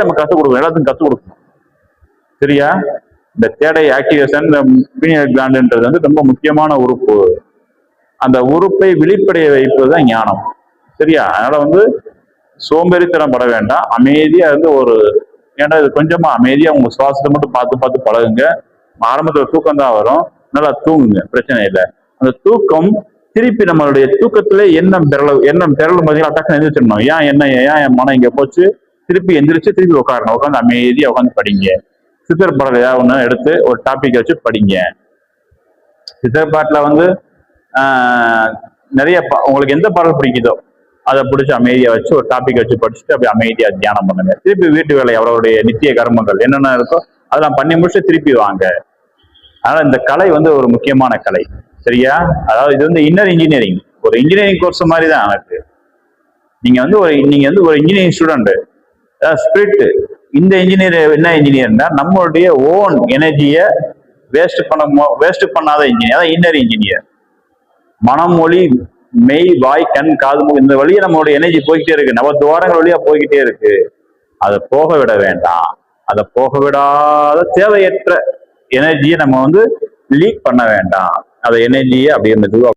நம்ம கற்றுக் கொடுக்கணும், எல்லாத்துக்கும் கற்றுக் கொடுக்கணும். சரியா? இந்த தேடை ஆக்டிவேஷன், இந்த பீனியல் கிளாண்டுன்றது வந்து ரொம்ப முக்கியமான உறுப்பு. அந்த உறுப்பை விழிப்படைய வைப்பதுதான் ஞானம். சரியா? அதனால வந்து சோம்பேறித்தனம் பட வேண்டாம், அமைதியா இருந்து ஒரு, ஏன்னா இது கொஞ்சமா அமைதியா உங்க சுவாசத்தை மட்டும் பார்த்து பார்த்து பழகுங்க. ஆரம்பத்துல தூக்கம் தான் வரும், நல்லா தூங்குங்க, பிரச்சனை இல்லை. அந்த தூக்கம் திருப்பி நம்மளுடைய தூக்கத்துல எண்ணம் பெறலும் பார்த்தீங்கன்னா டக்குன்னு எந்திரிச்சிடணும். ஏன் என் மனம் இங்க போச்சு, திருப்பி எந்திரிச்சு திருப்பி உட்காரணும். உட்காந்து அமைதியா உட்காந்து படிங்க. சித்தர் பாடல் ஏதாவது ஒண்ணு எடுத்து ஒரு டாபிக் வச்சு படிங்க. சித்தர் பாட்டுல வந்து நிறைய உங்களுக்கு எந்த பாடல் பிடிக்குதோ அதை பிடிச்சி அமைதியா வச்சு ஒரு டாபிக் வச்சு படிச்சுட்டு அப்படி அமைதியா தியானம் பண்ணுங்க. திருப்பி வீட்டு வேலை, அவருடைய நித்திய கர்மங்கள் என்னென்ன இருக்கோ அதெல்லாம் பண்ணி முடிச்சு திருப்பி வாங்க. அதனால இந்த கலை வந்து ஒரு முக்கியமான கலை. சரியா? அதாவது இது வந்து இன்னர் இன்ஜினியரிங், ஒரு இன்ஜினியரிங் கோர்ஸ் மாதிரி தான் எனக்கு. நீங்க வந்து ஒரு இன்ஜினியரிங் ஸ்டூடெண்ட், ஸ்பிரிட். இந்த இன்ஜினியர் என்ன இன்ஜினியர்னா நம்மளுடைய ஓன் எனர்ஜியை வேஸ்ட் பண்ணாத இன்ஜினியர், அதான் இன்னர் இன்ஜினியர். மனம், மொழி, மெய், வாய், கண், காது, இந்த வழியா நம்மளுடைய எனர்ஜி போய்கிட்டே இருக்கு, நவத்துவாரங்கள் வழியா போய்கிட்டே இருக்கு. அதை போக விட வேண்டாம். அதை போக விடாத தேவையற்ற எனர்ஜியை நம்ம வந்து லீக் பண்ண வேண்டாம். அதை எனர்ஜியை அப்படியே மெதுவா